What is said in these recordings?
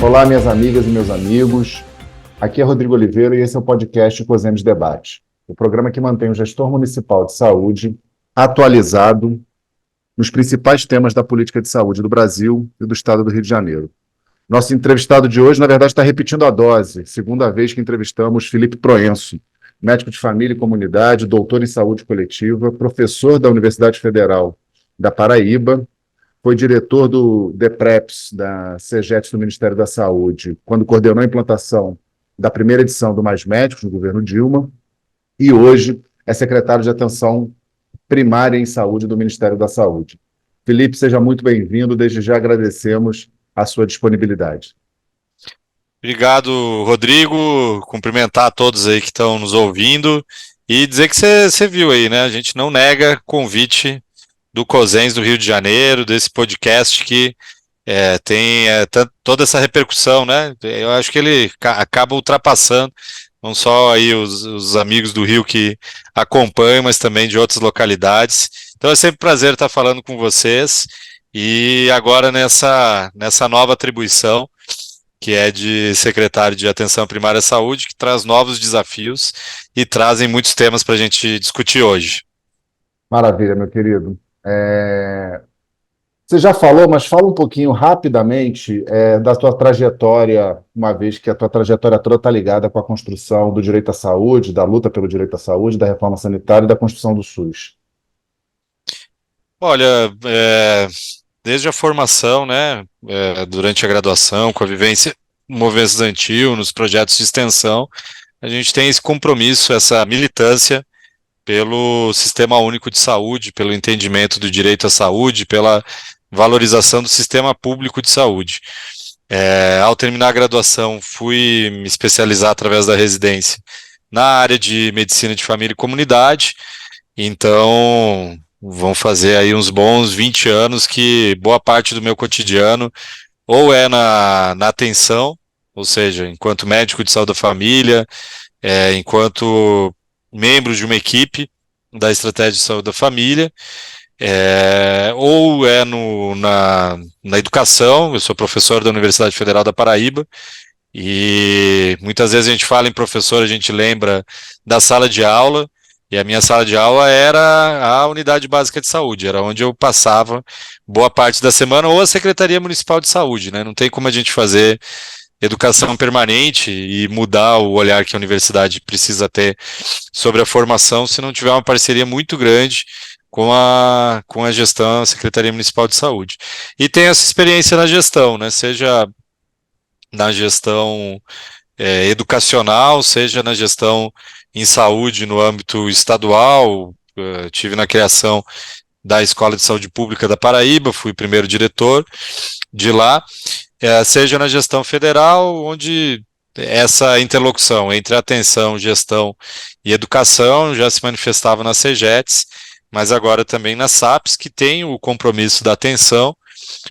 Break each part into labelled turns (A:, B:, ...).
A: Olá, minhas amigas e meus amigos. Aqui é Rodrigo Oliveira e esse é o podcast COSEMES Debate, o programa que mantém o gestor municipal de saúde atualizado nos principais temas da política de saúde do Brasil e do estado do Rio de Janeiro. Nosso entrevistado de hoje, na verdade, está repetindo a dose, segunda vez que entrevistamos Felipe Proenço, médico de família e comunidade, doutor em saúde coletiva, professor da Universidade Federal da Paraíba, foi diretor do DEPREPS, da CEGEPS do Ministério da Saúde, quando coordenou a implantação da primeira edição do Mais Médicos, no governo Dilma, e hoje é secretário de Atenção Primária em Saúde do Ministério da Saúde. Felipe, seja muito bem-vindo, desde já agradecemos a sua disponibilidade.
B: Obrigado, Rodrigo. Cumprimentar a todos aí que estão nos ouvindo e dizer que você viu aí, né? A gente não nega convite do COSENS do Rio de Janeiro, desse podcast que tem toda essa repercussão, né? Eu acho que ele acaba ultrapassando não só aí os amigos do Rio que acompanham, mas também de outras localidades. Então é sempre um prazer estar falando com vocês e agora nessa nova atribuição, que é de secretário de Atenção Primária à Saúde, que traz novos desafios e trazem muitos temas para a gente discutir hoje.
A: Maravilha, meu querido. Você já falou, mas fala um pouquinho rapidamente da tua trajetória, uma vez que a tua trajetória toda está ligada com a construção do direito à saúde, da luta pelo direito à saúde, da reforma sanitária e da construção do SUS.
B: Olha, desde a formação, né, durante a graduação, com a vivência no movimento estudantil, nos projetos de extensão, a gente tem esse compromisso, essa militância pelo Sistema Único de Saúde, pelo entendimento do direito à saúde, pela valorização do sistema público de saúde. Ao terminar a graduação, fui me especializar através da residência na área de medicina de família e comunidade, então vão fazer aí uns bons 20 anos que boa parte do meu cotidiano ou é na atenção, ou seja, enquanto médico de saúde da família, enquanto membro de uma equipe da estratégia de saúde da família, ou na educação. Eu sou professor da Universidade Federal da Paraíba, e muitas vezes a gente fala em professor, a gente lembra da sala de aula, e a minha sala de aula era a unidade básica de saúde, era onde eu passava boa parte da semana, ou a Secretaria Municipal de Saúde, né? Não tem como a gente fazer educação permanente e mudar o olhar que a universidade precisa ter sobre a formação se não tiver uma parceria muito grande com a gestão, a Secretaria Municipal de Saúde. E tem essa experiência na gestão, né? Seja na gestão educacional, seja na gestão em saúde no âmbito estadual. Tive na criação da Escola de Saúde Pública da Paraíba, fui primeiro diretor de lá, seja na gestão federal, onde essa interlocução entre atenção, gestão e educação já se manifestava na CEGEPS, mas agora também na SAPS, que tem o compromisso da atenção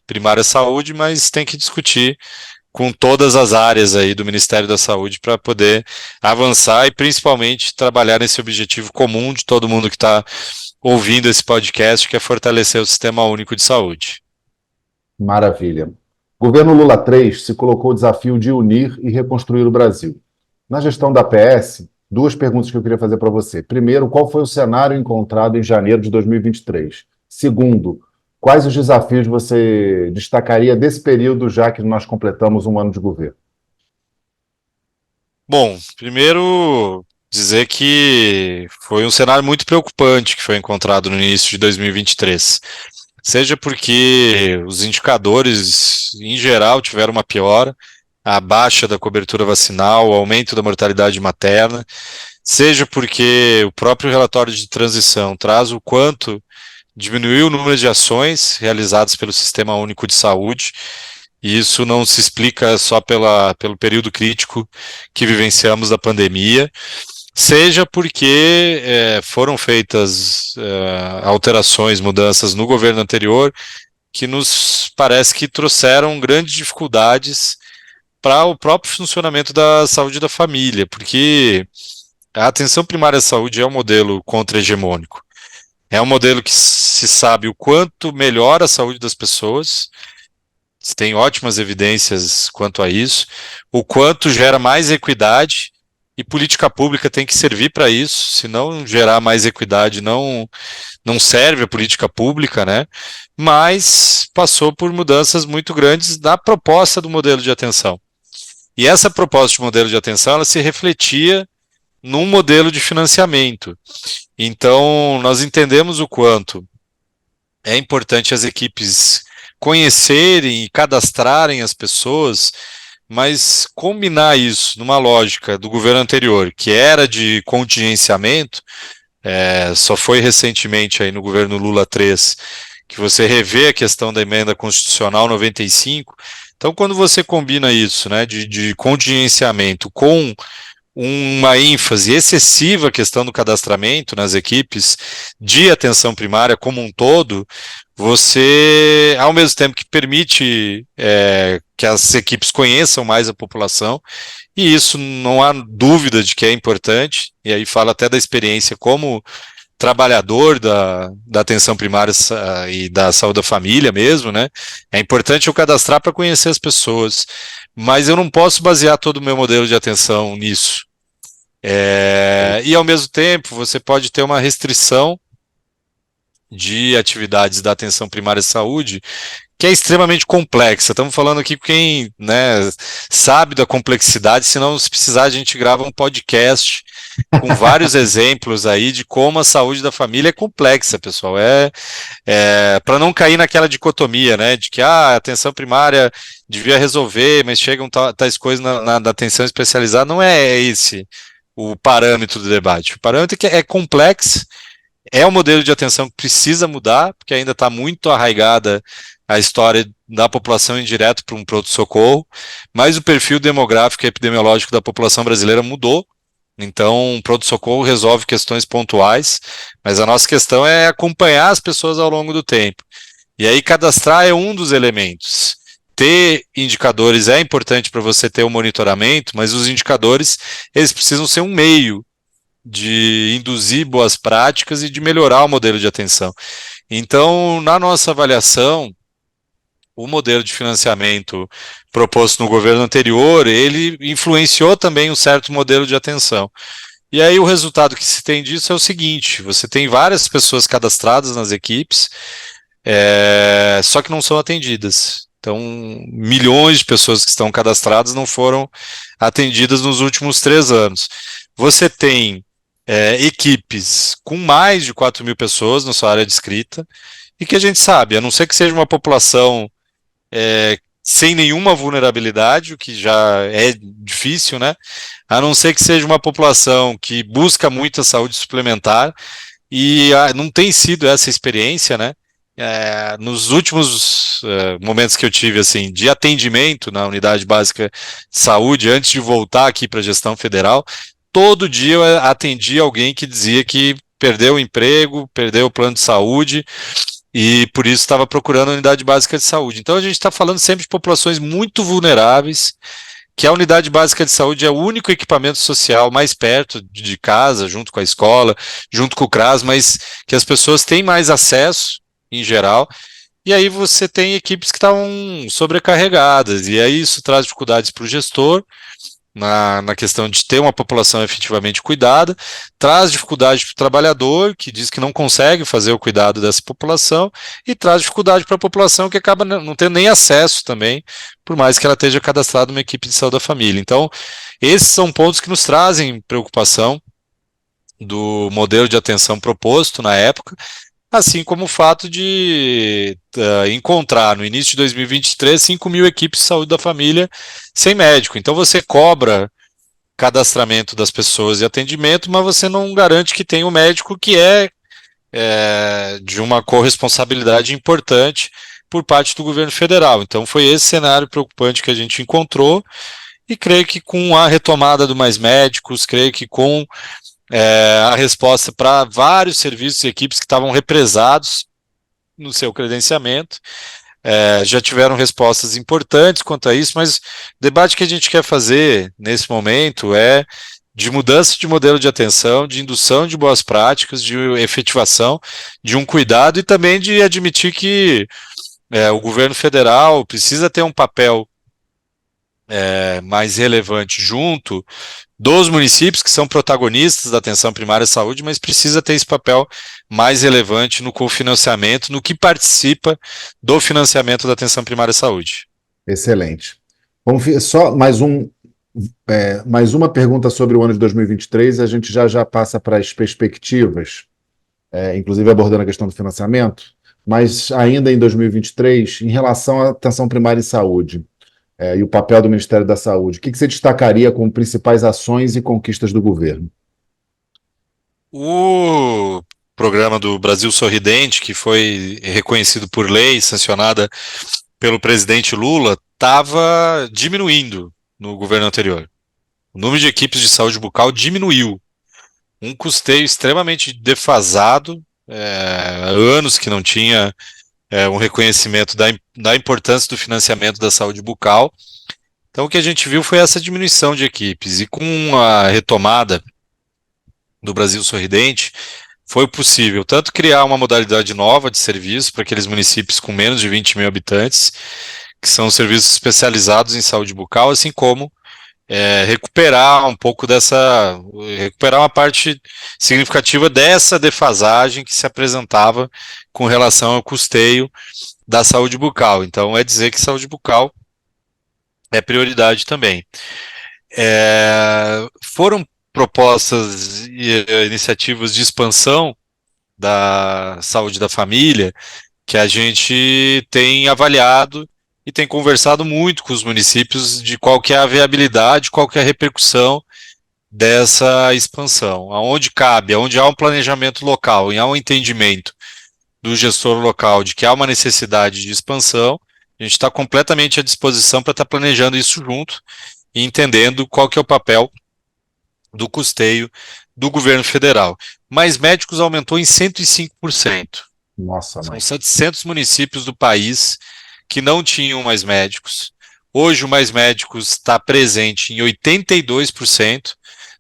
B: primária à saúde, mas tem que discutir com todas as áreas aí do Ministério da Saúde para poder avançar e principalmente trabalhar nesse objetivo comum de todo mundo que está ouvindo esse podcast, que é fortalecer o Sistema Único de Saúde.
A: Maravilha. O governo Lula 3 se colocou o desafio de unir e reconstruir o Brasil. Na gestão da PS, duas perguntas que eu queria fazer para você. Primeiro, qual foi o cenário encontrado em janeiro de 2023? Segundo, quais os desafios você destacaria desse período, já que nós completamos um ano de governo?
B: Bom, primeiro dizer que foi um cenário muito preocupante que foi encontrado no início de 2023. Seja porque os indicadores, em geral, tiveram uma piora, a baixa da cobertura vacinal, o aumento da mortalidade materna, seja porque o próprio relatório de transição traz o quanto diminuiu o número de ações realizadas pelo Sistema Único de Saúde, e isso não se explica só pelo período crítico que vivenciamos da pandemia, seja porque foram feitas alterações, mudanças no governo anterior, que nos parece que trouxeram grandes dificuldades para o próprio funcionamento da saúde da família, porque a atenção primária à saúde é um modelo contra-hegemônico. É um modelo que se sabe o quanto melhora a saúde das pessoas, tem ótimas evidências quanto a isso, o quanto gera mais equidade, e política pública tem que servir para isso. Se não gerar mais equidade, não serve a política pública, né? Mas passou por mudanças muito grandes na proposta do modelo de atenção. E essa proposta de modelo de atenção, ela se refletia num modelo de financiamento. Então, nós entendemos o quanto é importante as equipes conhecerem e cadastrarem as pessoas, mas combinar isso numa lógica do governo anterior, que era de contingenciamento, só foi recentemente aí no governo Lula 3 que você revê a questão da emenda constitucional 95. Então, quando você combina isso, né, de contingenciamento com uma ênfase excessiva à questão do cadastramento nas equipes de atenção primária como um todo, você, ao mesmo tempo que permite que as equipes conheçam mais a população, e isso não há dúvida de que é importante, e aí fala até da experiência como trabalhador da atenção primária e da saúde da família mesmo, né? É importante eu cadastrar para conhecer as pessoas, mas eu não posso basear todo o meu modelo de atenção nisso. E ao mesmo tempo, você pode ter uma restrição de atividades da atenção primária à saúde que é extremamente complexa. Estamos falando aqui com quem, né, sabe da complexidade, senão, se precisar, a gente grava um podcast com vários exemplos aí de como a saúde da família é complexa, pessoal. Para não cair naquela dicotomia, né, de que a atenção primária devia resolver, mas chegam tais coisas na atenção especializada. Não é esse o parâmetro do debate. O parâmetro é complexo, é um modelo de atenção que precisa mudar, porque ainda está muito arraigada a história da população indireta para um pronto-socorro, mas o perfil demográfico e epidemiológico da população brasileira mudou. Então, o pronto-socorro resolve questões pontuais, mas a nossa questão é acompanhar as pessoas ao longo do tempo. E aí, cadastrar é um dos elementos. Ter indicadores é importante para você ter o monitoramento, mas os indicadores, eles precisam ser um meio de induzir boas práticas e de melhorar o modelo de atenção. Então, na nossa avaliação, o modelo de financiamento proposto no governo anterior, ele influenciou também um certo modelo de atenção. E aí o resultado que se tem disso é o seguinte: você tem várias pessoas cadastradas nas equipes, só que não são atendidas. Então, milhões de pessoas que estão cadastradas não foram atendidas nos últimos 3 anos. Você tem equipes com mais de 4.000 pessoas na sua área de escrita, e que a gente sabe, a não ser que seja uma população sem nenhuma vulnerabilidade, o que já é difícil, né? A não ser que seja uma população que busca muita saúde suplementar, e não tem sido essa experiência, né? Nos últimos momentos que eu tive assim de atendimento na unidade básica de saúde, antes de voltar aqui para a gestão federal, todo dia eu atendi alguém que dizia que perdeu o emprego, perdeu o plano de saúde, e por isso estava procurando a unidade básica de saúde. Então a gente está falando sempre de populações muito vulneráveis, que a unidade básica de saúde é o único equipamento social mais perto de casa, junto com a escola, junto com o CRAS, mas que as pessoas têm mais acesso, em geral, e aí você tem equipes que estão sobrecarregadas, e aí isso traz dificuldades para o gestor, na questão de ter uma população efetivamente cuidada, traz dificuldade para o trabalhador, que diz que não consegue fazer o cuidado dessa população, e traz dificuldade para a população que acaba não tendo nem acesso também, por mais que ela esteja cadastrada numa equipe de saúde da família. Então, esses são pontos que nos trazem preocupação do modelo de atenção proposto na época, assim como o fato de encontrar no início de 2023 5.000 equipes de saúde da família sem médico. Então você cobra cadastramento das pessoas e atendimento, mas você não garante que tenha um médico que de uma corresponsabilidade importante por parte do governo federal. Então foi esse cenário preocupante que a gente encontrou, e creio que com a retomada do Mais Médicos, creio que com a resposta para vários serviços e equipes que estavam represados no seu credenciamento, já tiveram respostas importantes quanto a isso, mas o debate que a gente quer fazer nesse momento é de mudança de modelo de atenção, de indução de boas práticas, de efetivação de um cuidado, e também de admitir que o governo federal precisa ter um papel mais relevante junto dos municípios, que são protagonistas da atenção primária à saúde, mas precisa ter esse papel mais relevante no cofinanciamento, no que participa do financiamento da atenção primária à saúde.
A: Excelente. Só mais uma pergunta sobre o ano de 2023, a gente já passa para as perspectivas, inclusive abordando a questão do financiamento, mas ainda em 2023, em relação à atenção primária em saúde, e o papel do Ministério da Saúde, o que você destacaria como principais ações e conquistas do governo?
B: O programa do Brasil Sorridente, que foi reconhecido por lei, sancionada pelo presidente Lula, estava diminuindo no governo anterior. O número de equipes de saúde bucal diminuiu. Um custeio extremamente defasado, há anos que não tinha um reconhecimento da importância do financiamento da saúde bucal. Então, o que a gente viu foi essa diminuição de equipes. E com a retomada do Brasil Sorridente, foi possível tanto criar uma modalidade nova de serviço para aqueles municípios com menos de 20 mil habitantes, que são serviços especializados em saúde bucal, assim como recuperar um pouco recuperar uma parte significativa dessa defasagem que se apresentava com relação ao custeio da saúde bucal. Então, dizer que saúde bucal é prioridade também. Foram propostas e iniciativas de expansão da saúde da família que a gente tem avaliado e tem conversado muito com os municípios de qual que é a viabilidade, qual que é a repercussão dessa expansão. Aonde cabe, aonde há um planejamento local e há um entendimento do gestor local de que há uma necessidade de expansão, a gente está completamente à disposição para estar planejando isso junto e entendendo qual que é o papel do custeio do governo federal. Mais médicos aumentou em 105%.
A: Nossa,
B: São
A: mãe.
B: 700 municípios do país que não tinham mais médicos. Hoje o Mais Médicos está presente em 82%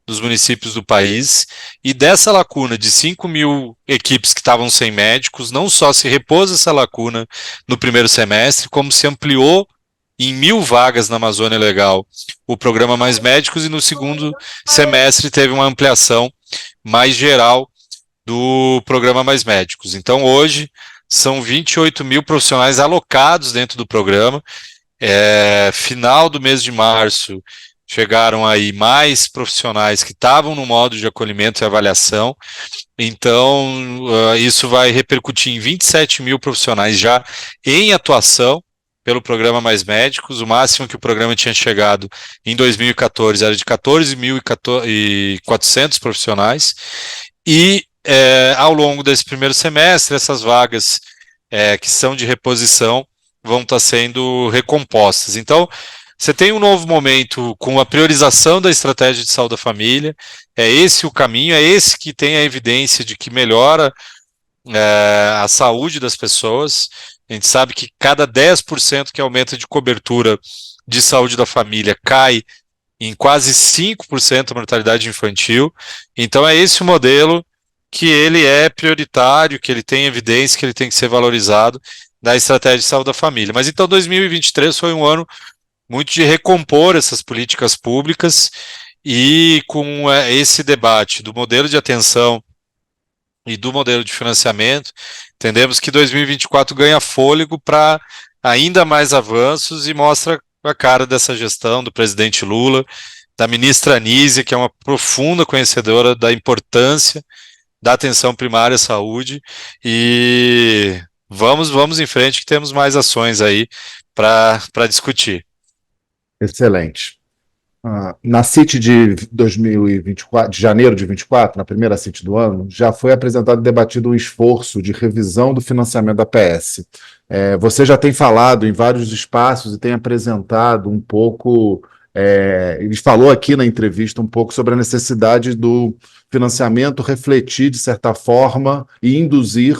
B: dos municípios do país, e dessa lacuna de 5 mil equipes que estavam sem médicos, não só se repôs essa lacuna no primeiro semestre, como se ampliou em 1.000 vagas na Amazônia Legal o programa Mais Médicos, e no segundo semestre teve uma ampliação mais geral do programa Mais Médicos. Então, hoje, são 28 mil profissionais alocados dentro do programa. Final do mês de março, chegaram aí mais profissionais que estavam no modo de acolhimento e avaliação. Então, isso vai repercutir em 27 mil profissionais já em atuação pelo programa Mais Médicos. O máximo que o programa tinha chegado em 2014 era de 14.400 profissionais. E ao longo desse primeiro semestre, essas vagas que são de reposição vão estar sendo recompostas. Então, você tem um novo momento com a priorização da estratégia de saúde da família, é esse o caminho, é esse que tem a evidência de que melhora a saúde das pessoas. A gente sabe que cada 10% que aumenta de cobertura de saúde da família cai em quase 5% a mortalidade infantil. Então, é esse o modelo que ele é prioritário, que ele tem evidência, que ele tem que ser valorizado da estratégia de saúde da família. Mas então 2023 foi um ano muito de recompor essas políticas públicas, e com esse debate do modelo de atenção e do modelo de financiamento, entendemos que 2024 ganha fôlego para ainda mais avanços e mostra a cara dessa gestão do presidente Lula, da ministra Anísia, que é uma profunda conhecedora da importância da atenção primária à saúde, e vamos em frente que temos mais ações aí para discutir.
A: Excelente. Na CIT de 2024, de janeiro de 24, na primeira CIT do ano, já foi apresentado e debatido um esforço de revisão do financiamento da PS. Você já tem falado em vários espaços e tem apresentado um pouco, ele falou aqui na entrevista um pouco sobre a necessidade do financiamento refletir, de certa forma, e induzir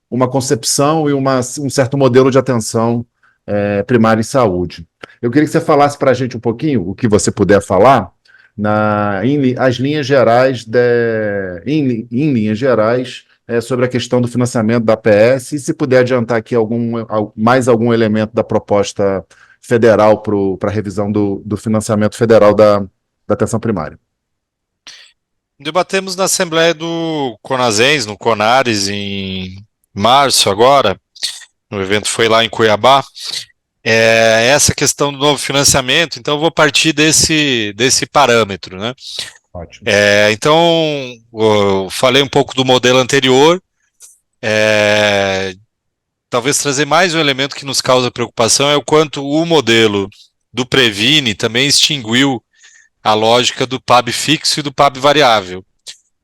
A: uma concepção e um certo modelo de atenção primária em saúde. Eu queria que você falasse para a gente um pouquinho, o que você puder falar, as linhas gerais, em linhas gerais, sobre a questão do financiamento da APS, e se puder adiantar aqui mais algum elemento da proposta federal para a revisão do financiamento federal da atenção primária.
B: Debatemos na Assembleia do Conasens, no Conares, em março agora, o evento foi lá em Cuiabá, essa questão do novo financiamento, então eu vou partir desse parâmetro, né?
A: Ótimo.
B: Então, eu falei um pouco do modelo anterior, talvez trazer mais um elemento que nos causa preocupação é o quanto o modelo do Previne também extinguiu a lógica do PAB fixo e do PAB variável,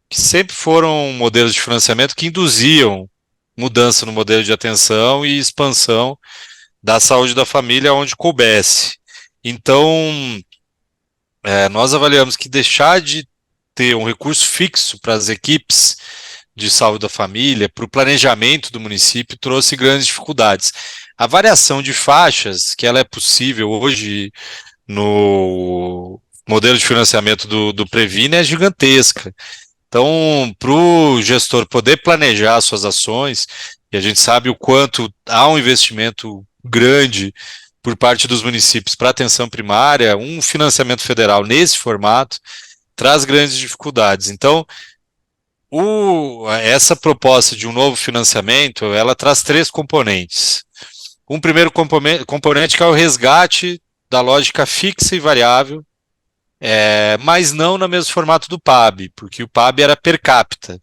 B: que sempre foram modelos de financiamento que induziam mudança no modelo de atenção e expansão da saúde da família onde coubesse. Então, nós avaliamos que deixar de ter um recurso fixo para as equipes de saúde da família, para o planejamento do município, trouxe grandes dificuldades. A variação de faixas, que ela é possível hoje no modelo de financiamento do Previne, é gigantesca. Então, para o gestor poder planejar suas ações, e a gente sabe o quanto há um investimento grande por parte dos municípios para atenção primária, um financiamento federal nesse formato traz grandes dificuldades. Então, essa proposta de um novo financiamento, ela traz 3 componentes. Um primeiro componente que é o resgate da lógica fixa e variável, mas não no mesmo formato do PAB, porque o PAB era per capita.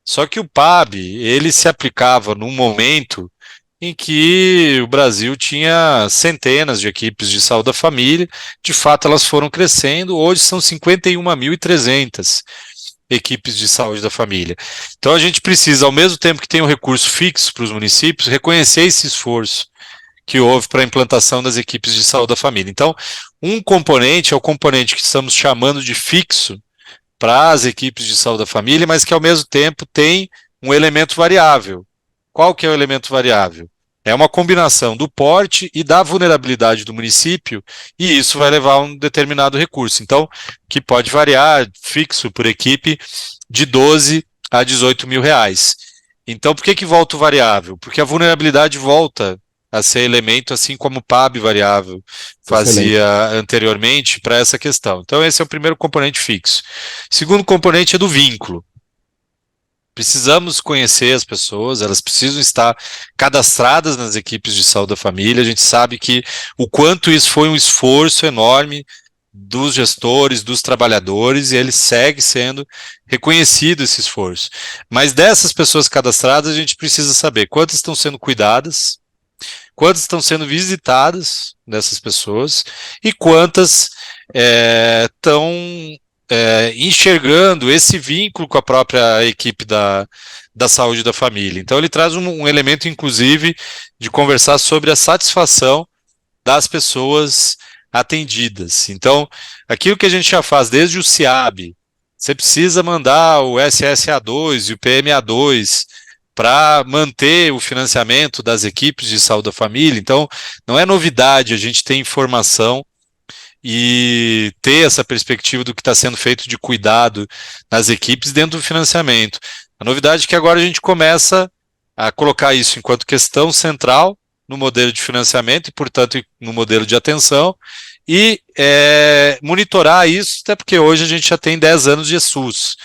B: Só que o PAB, ele se aplicava num momento em que o Brasil tinha centenas de equipes de saúde da família, de fato elas foram crescendo, hoje são 51.300 equipes de saúde da família. Então a gente precisa, ao mesmo tempo que tem um recurso fixo para os municípios, reconhecer esse esforço que houve para a implantação das equipes de saúde da família. Então, um componente é o componente que estamos chamando de fixo para as equipes de saúde da família, mas que ao mesmo tempo tem um elemento variável. Qual que é o elemento variável? É uma combinação do porte e da vulnerabilidade do município, e isso vai levar a um determinado recurso. Então, que pode variar, fixo por equipe, de 12 a 18 mil reais. Então, por que volta o variável? Porque a vulnerabilidade volta a ser elemento, assim como o PAB variável fazia anteriormente para essa questão. Então, esse é o primeiro componente fixo. O segundo componente é do vínculo. Precisamos conhecer as pessoas, elas precisam estar cadastradas nas equipes de saúde da família. A gente sabe que o quanto isso foi um esforço enorme dos gestores, dos trabalhadores, e ele segue sendo reconhecido esse esforço. Mas dessas pessoas cadastradas, a gente precisa saber quantas estão sendo cuidadas, quantas estão sendo visitadas dessas pessoas e quantas estão enxergando esse vínculo com a própria equipe da saúde da família. Então ele traz um elemento, inclusive, de conversar sobre a satisfação das pessoas atendidas. Então, aquilo que a gente já faz desde o CIAB, você precisa mandar o SSA2 e o PMA2 para manter o financiamento das equipes de saúde da família. Então, não é novidade a gente ter informação e ter essa perspectiva do que está sendo feito de cuidado nas equipes dentro do financiamento. A novidade é que agora a gente começa a colocar isso enquanto questão central no modelo de financiamento e, portanto, no modelo de atenção e monitorar isso, até porque hoje a gente já tem 10 anos de SUS,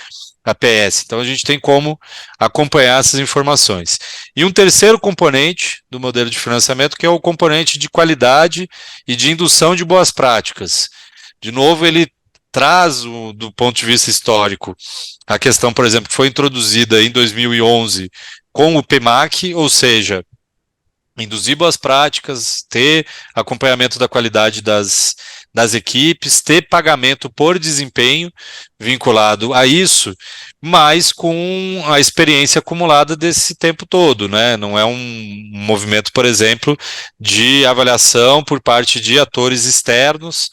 B: APS, então a gente tem como acompanhar essas informações. E um terceiro componente do modelo de financiamento, que é o componente de qualidade e de indução de boas práticas. De novo, ele traz, do ponto de vista histórico, a questão, por exemplo, que foi introduzida em 2011 com o PMAC, ou seja, induzir boas práticas, ter acompanhamento da qualidade das equipes, ter pagamento por desempenho vinculado a isso, mas com a experiência acumulada desse tempo todo, né? Não é um movimento, por exemplo, de avaliação por parte de atores externos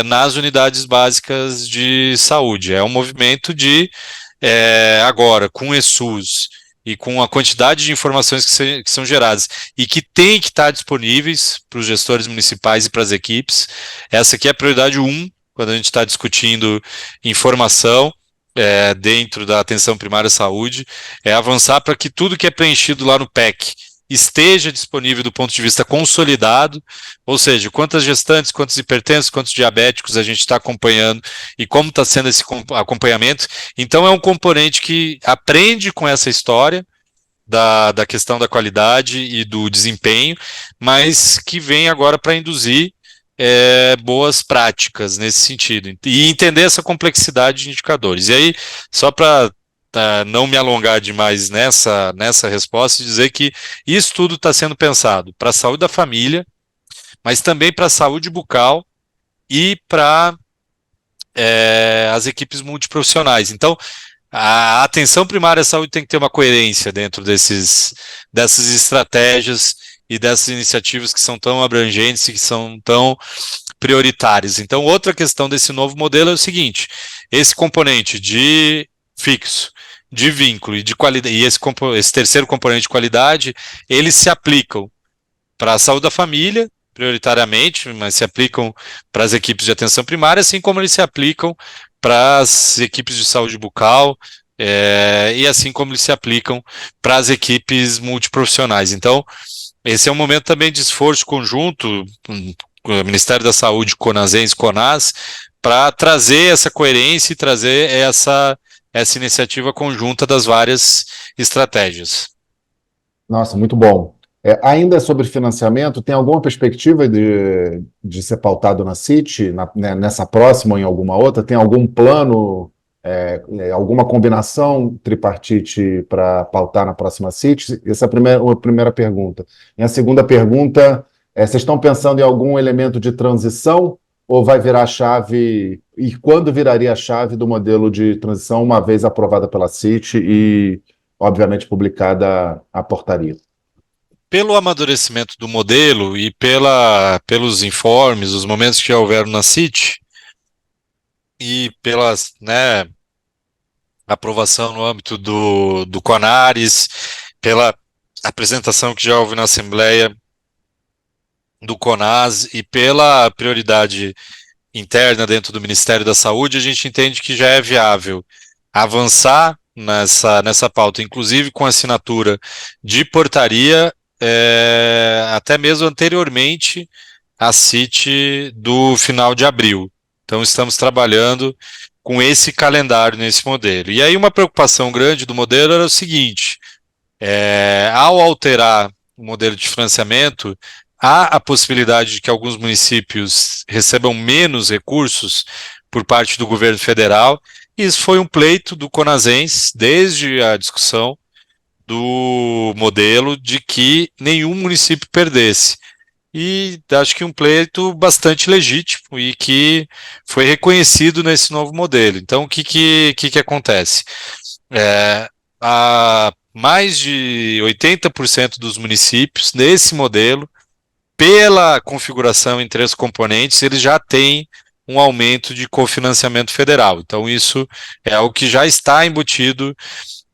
B: nas unidades básicas de saúde. É um movimento de, agora, com o ESUS, e com a quantidade de informações que são geradas e que tem que estar disponíveis para os gestores municipais e para as equipes. Essa aqui é a prioridade 1, quando a gente está discutindo informação. dentro da atenção primária à saúde, é avançar para que tudo que é preenchido lá no PEC esteja disponível do ponto de vista consolidado, ou seja, quantas gestantes, quantos hipertensos, quantos diabéticos a gente está acompanhando e como está sendo esse acompanhamento. Então é um componente que aprende com essa história da questão da qualidade e do desempenho, mas que vem agora para induzir boas práticas nesse sentido, e entender essa complexidade de indicadores. E aí, só para não me alongar demais nessa resposta, dizer que isso tudo está sendo pensado para a saúde da família, mas também para a saúde bucal e para as equipes multiprofissionais. Então, a atenção primária à saúde tem que ter uma coerência dentro dessas estratégias e dessas iniciativas que são tão abrangentes e que são tão prioritárias. Então, outra questão desse novo modelo é o seguinte: esse componente de fixo, de vínculo e de qualidade, e esse terceiro componente de qualidade, eles se aplicam para a saúde da família, prioritariamente, mas se aplicam para as equipes de atenção primária, assim como eles se aplicam para as equipes de saúde bucal, e assim como eles se aplicam para as equipes multiprofissionais. Então, esse é um momento também de esforço conjunto, com o Ministério da Saúde, CONASENS, CONAS, para trazer essa coerência e trazer essa iniciativa conjunta das várias estratégias.
A: Nossa, muito bom. Ainda sobre financiamento, tem alguma perspectiva de ser pautado na CIT, nessa próxima ou em alguma outra? Tem algum plano, alguma combinação tripartite para pautar na próxima CIT? Essa é a primeira pergunta. E a segunda pergunta vocês estão pensando em algum elemento de transição ou vai virar a chave? E quando viraria a chave do modelo de transição, uma vez aprovada pela CIT e, obviamente, publicada a portaria?
B: Pelo amadurecimento do modelo e pelos informes, os momentos que já houveram na CIT, e pela aprovação no âmbito do CONARES, pela apresentação que já houve na Assembleia do CONAS e pela prioridade interna dentro do Ministério da Saúde, a gente entende que já é viável avançar nessa pauta, inclusive com assinatura de portaria, até mesmo anteriormente à CIT do final de abril. Então, estamos trabalhando com esse calendário nesse modelo. E aí, uma preocupação grande do modelo era o seguinte: ao alterar o modelo de financiamento, há a possibilidade de que alguns municípios recebam menos recursos por parte do governo federal. Isso foi um pleito do CONASENS desde a discussão do modelo, de que nenhum município perdesse. E acho que um pleito bastante legítimo e que foi reconhecido nesse novo modelo. Então, o que acontece? Há mais de 80% dos municípios, nesse modelo, pela configuração em três componentes, eles já têm um aumento de cofinanciamento federal. Então, isso é algo que já está embutido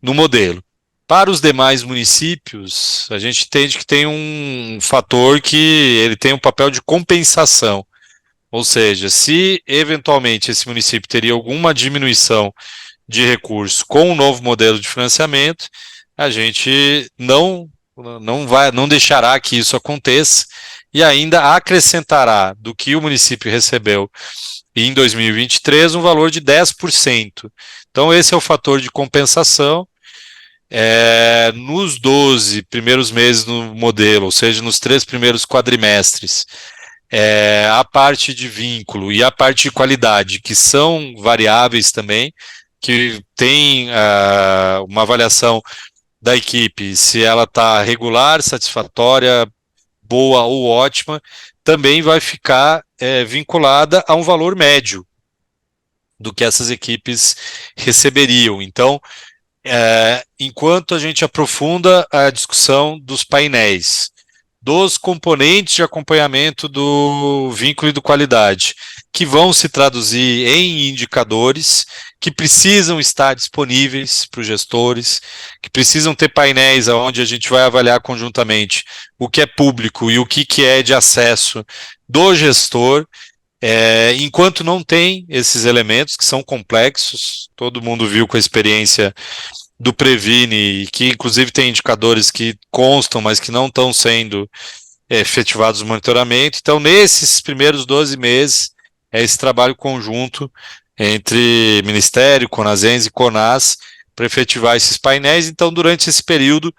B: no modelo. Para os demais municípios, a gente entende que tem um fator que ele tem um papel de compensação. Ou seja, se eventualmente esse município teria alguma diminuição de recursos com o novo modelo de financiamento, a gente não deixará que isso aconteça e ainda acrescentará do que o município recebeu em 2023 um valor de 10%. Então, esse é o fator de compensação. Nos 12 primeiros meses no modelo, ou seja, nos 3 primeiros quadrimestres, a parte de vínculo e a parte de qualidade, que são variáveis também, que tem uma avaliação da equipe, se ela está regular, satisfatória, boa ou ótima, também vai ficar vinculada a um valor médio do que essas equipes receberiam. Então, enquanto a gente aprofunda a discussão dos painéis, dos componentes de acompanhamento do vínculo e do qualidade, que vão se traduzir em indicadores que precisam estar disponíveis para os gestores, que precisam ter painéis onde a gente vai avaliar conjuntamente o que é público e o que é de acesso do gestor. Enquanto não tem esses elementos que são complexos, todo mundo viu com a experiência do Previne, que inclusive tem indicadores que constam, mas que não estão sendo efetivados no monitoramento. Então, nesses primeiros 12 meses, é esse trabalho conjunto entre Ministério, Conasens e Conas para efetivar esses painéis. Então, durante esse período,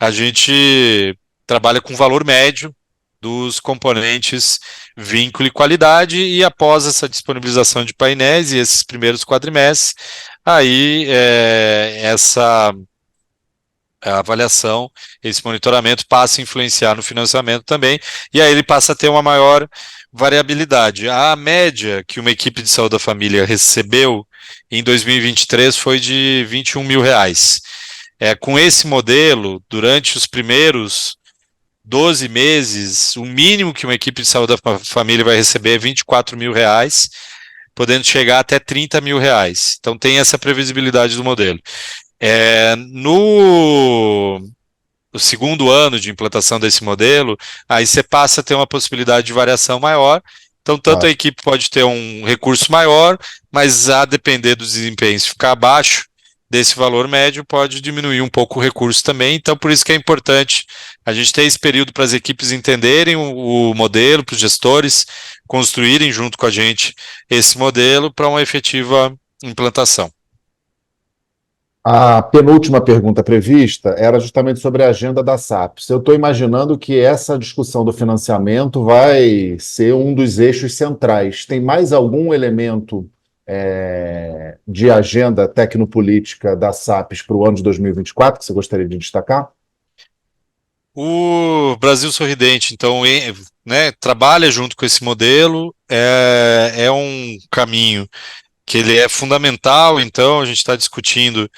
B: a gente trabalha com valor médio dos componentes vínculo e qualidade, e após essa disponibilização de painéis e esses primeiros quadrimestres, aí essa avaliação, esse monitoramento passa a influenciar no financiamento também, e aí ele passa a ter uma maior variabilidade. A média que uma equipe de saúde da família recebeu em 2023 foi de R$ 21 mil. Com esse modelo, durante os primeiros 12 meses, o mínimo que uma equipe de saúde da família vai receber é R$ 24 mil, podendo chegar até R$ 30 mil. Então tem essa previsibilidade do modelo. No segundo ano de implantação desse modelo, aí você passa a ter uma possibilidade de variação maior. Então, tanto a
A: Claro.
B: equipe pode ter um recurso maior, mas a depender do desempenho, se ficar abaixo desse valor médio, pode diminuir um pouco o recurso também. Então, por isso que é importante a gente ter esse período para as equipes entenderem o modelo, para os gestores construírem junto com a gente esse modelo para uma efetiva implantação.
A: A penúltima pergunta prevista era justamente sobre a agenda da SAPS. Eu estou imaginando que essa discussão do financiamento vai ser um dos eixos centrais. Tem mais algum elemento de agenda tecnopolítica da SAPS para o ano de 2024 que você gostaria de destacar?
B: O Brasil Sorridente, então, né, trabalha junto com esse modelo, é um caminho que ele é fundamental. Então a gente está discutindo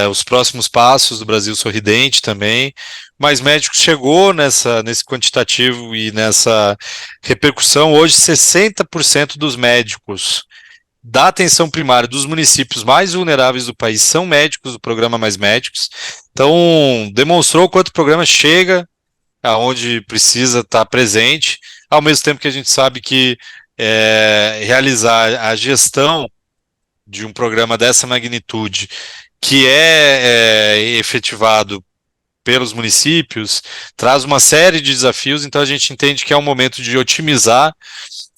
B: os próximos passos do Brasil Sorridente também. Mais Médicos chegou nesse quantitativo e nessa repercussão. Hoje, 60% dos médicos da atenção primária dos municípios mais vulneráveis do país são médicos do programa Mais Médicos. Então, demonstrou quanto o programa chega aonde precisa estar presente, ao mesmo tempo que a gente sabe que realizar a gestão de um programa dessa magnitude, que efetivado pelos municípios, traz uma série de desafios. Então a gente entende que é um momento de otimizar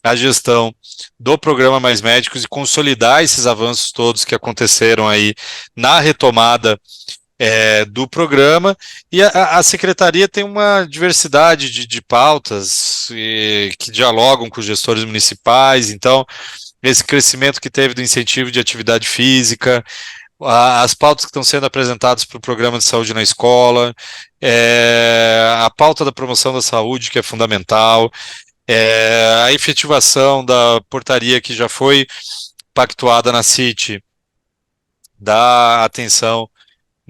B: a gestão do programa Mais Médicos e consolidar esses avanços todos que aconteceram aí na retomada do programa. E a secretaria tem uma diversidade de pautas que dialogam com os gestores municipais. Então, esse crescimento que teve do incentivo de atividade física, as pautas que estão sendo apresentadas para o programa de saúde na escola, a pauta da promoção da saúde, que é fundamental, a efetivação da portaria que já foi pactuada na CIT, da atenção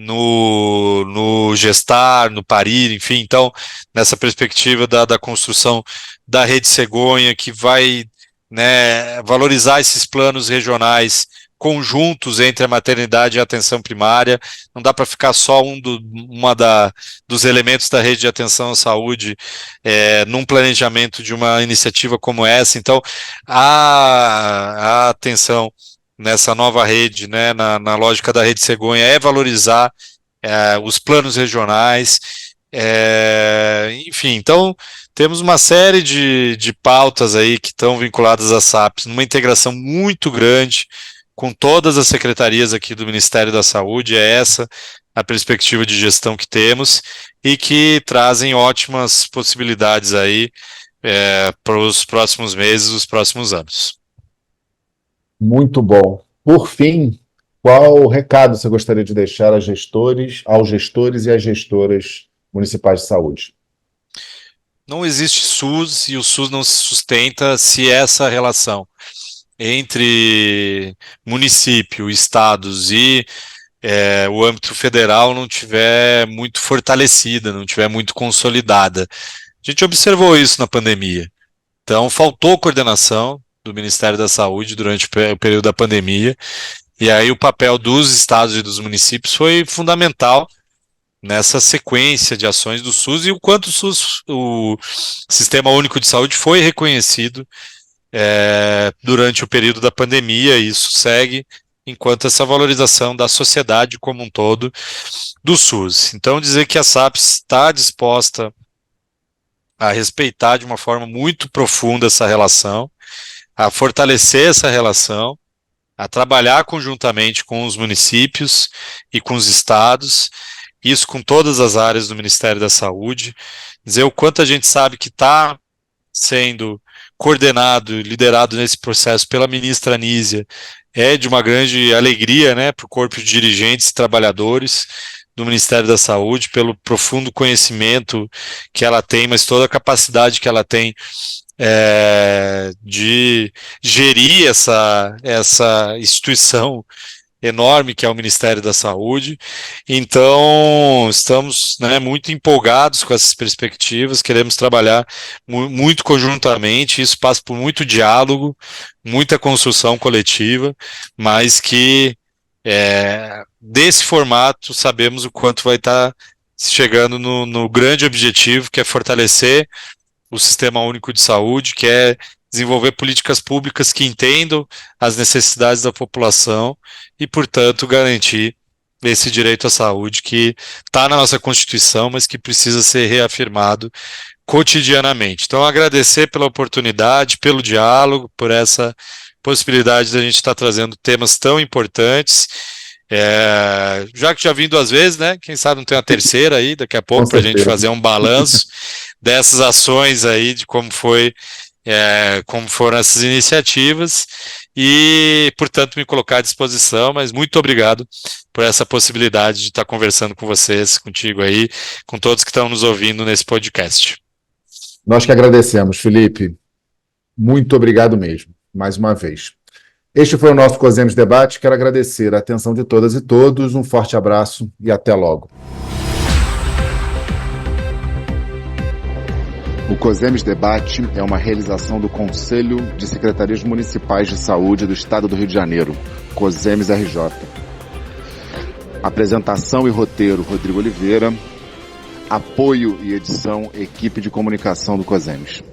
B: no gestar, no parir, enfim. Então, nessa perspectiva da construção da rede cegonha, que vai, né, valorizar esses planos regionais conjuntos entre a maternidade e a atenção primária. Não dá para ficar só dos elementos da rede de atenção à saúde num planejamento de uma iniciativa como essa. Então, a atenção nessa nova rede, né, na lógica da rede cegonha, é valorizar os planos regionais, enfim. Então temos uma série de pautas aí que estão vinculadas à SAPS, numa integração muito grande com todas as secretarias aqui do Ministério da Saúde. É essa a perspectiva de gestão que temos e que trazem ótimas possibilidades aí para os próximos meses, os próximos anos.
A: Muito bom. Por fim, qual recado você gostaria de deixar aos gestores e às gestoras municipais de saúde?
B: Não existe SUS e o SUS não se sustenta se essa relação entre município, estados e o âmbito federal não tiver muito fortalecida, não tiver muito consolidada. A gente observou isso na pandemia. Então, faltou coordenação do Ministério da Saúde durante o período da pandemia, e aí o papel dos estados e dos municípios foi fundamental nessa sequência de ações do SUS, e o quanto o Sistema Único de Saúde foi reconhecido durante o período da pandemia, e isso segue enquanto essa valorização da sociedade como um todo do SUS. Então, dizer que a SAPS está disposta a respeitar de uma forma muito profunda essa relação, a fortalecer essa relação, a trabalhar conjuntamente com os municípios e com os estados, isso com todas as áreas do Ministério da Saúde, dizer o quanto a gente sabe que está sendo coordenado e liderado nesse processo pela ministra Anísia, é de uma grande alegria, né, para o corpo de dirigentes e trabalhadores do Ministério da Saúde, pelo profundo conhecimento que ela tem, mas toda a capacidade que ela tem de gerir essa instituição enorme que é o Ministério da Saúde. Então, estamos, né, muito empolgados com essas perspectivas, queremos trabalhar muito conjuntamente, isso passa por muito diálogo, muita construção coletiva, mas que desse formato sabemos o quanto vai estar chegando no grande objetivo, que é fortalecer o Sistema Único de Saúde, que é desenvolver políticas públicas que entendam as necessidades da população e, portanto, garantir esse direito à saúde que está na nossa Constituição, mas que precisa ser reafirmado cotidianamente. Então, agradecer pela oportunidade, pelo diálogo, por essa possibilidade de a gente estar trazendo temas tão importantes. Já que já vim 2 vezes, né? Quem sabe não tem uma terceira aí, daqui a pouco, para a gente fazer um balanço dessas ações aí, de como foram essas iniciativas e, portanto, me colocar à disposição, mas muito obrigado por essa possibilidade de estar conversando com vocês, contigo aí, com todos que estão nos ouvindo nesse podcast.
A: Nós que agradecemos, Felipe. Muito obrigado mesmo, mais uma vez. Este foi o nosso COSEMES Debate. Quero agradecer a atenção de todas e todos. Um forte abraço e até logo. O COSEMES Debate é uma realização do Conselho de Secretarias Municipais de Saúde do Estado do Rio de Janeiro, COSEMES RJ. Apresentação e roteiro, Rodrigo Oliveira. Apoio e edição, equipe de comunicação do COSEMES.